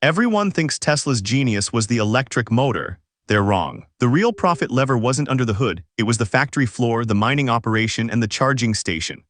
Everyone thinks Tesla's genius was the electric motor. They're wrong. The real profit lever wasn't under the hood, it was the factory floor, the mining operation, and the charging station.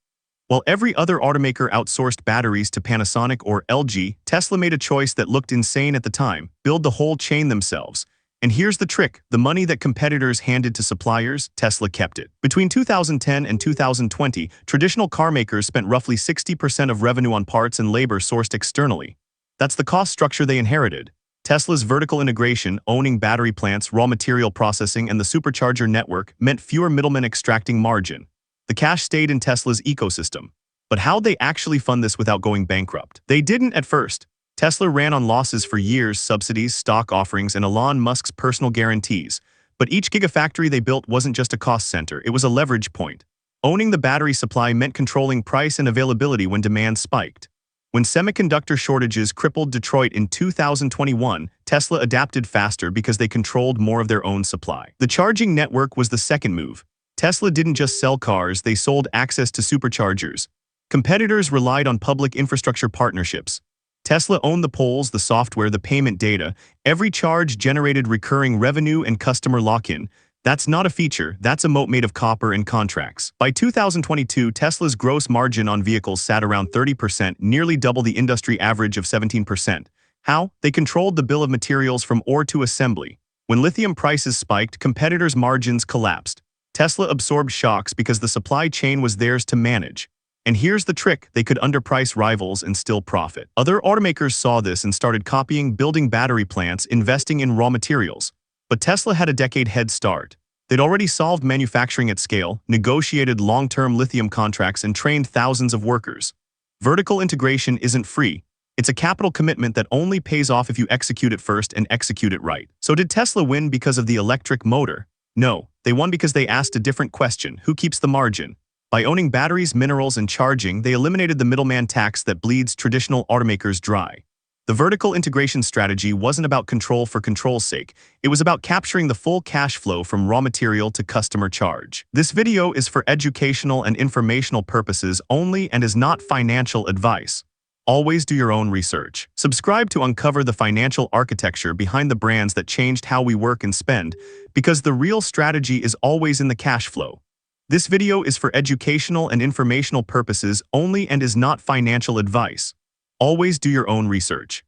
While every other automaker outsourced batteries to Panasonic or LG, Tesla made a choice that looked insane at the time: build the whole chain themselves. And here's the trick: the money that competitors handed to suppliers, Tesla kept it. Between 2010 and 2020, traditional car makers spent roughly 60% of revenue on parts and labor sourced externally. That's the cost structure they inherited. Tesla's vertical integration, owning battery plants, raw material processing, and the Supercharger network, meant fewer middlemen extracting margin. The cash stayed in Tesla's ecosystem. But how'd they actually fund this without going bankrupt? They didn't at first. Tesla ran on losses for years: subsidies, stock offerings, and Elon Musk's personal guarantees. But each gigafactory they built wasn't just a cost center, it was a leverage point. Owning the battery supply meant controlling price and availability when demand spiked. When semiconductor shortages crippled Detroit in 2021, Tesla adapted faster because they controlled more of their own supply. The charging network was the second move. Tesla didn't just sell cars, they sold access to superchargers. Competitors relied on public infrastructure partnerships. Tesla owned the poles, the software, the payment data. Every charge generated recurring revenue and customer lock-in. That's not a feature, that's a moat made of copper and contracts. By 2022, Tesla's gross margin on vehicles sat around 30%, nearly double the industry average of 17%. How? They controlled the bill of materials from ore to assembly. When lithium prices spiked, competitors' margins collapsed. Tesla absorbed shocks because the supply chain was theirs to manage. And here's the trick: they could underprice rivals and still profit. Other automakers saw this and started copying, building battery plants, investing in raw materials. But Tesla had a decade head start. They'd already solved manufacturing at scale, negotiated long-term lithium contracts, and trained thousands of workers. Vertical integration isn't free. It's a capital commitment that only pays off if you execute it first and execute it right. So did Tesla win because of the electric motor? No, they won because they asked a different question: who keeps the margin? By owning batteries, minerals, and charging, they eliminated the middleman tax that bleeds traditional automakers dry. The vertical integration strategy wasn't about control for control's sake. It was about capturing the full cash flow from raw material to customer charge. This video is for educational and informational purposes only and is not financial advice. Always do your own research. Subscribe to uncover the financial architecture behind the brands that changed how we work and spend, because the real strategy is always in the cash flow. This video is for educational and informational purposes only and is not financial advice. Always do your own research.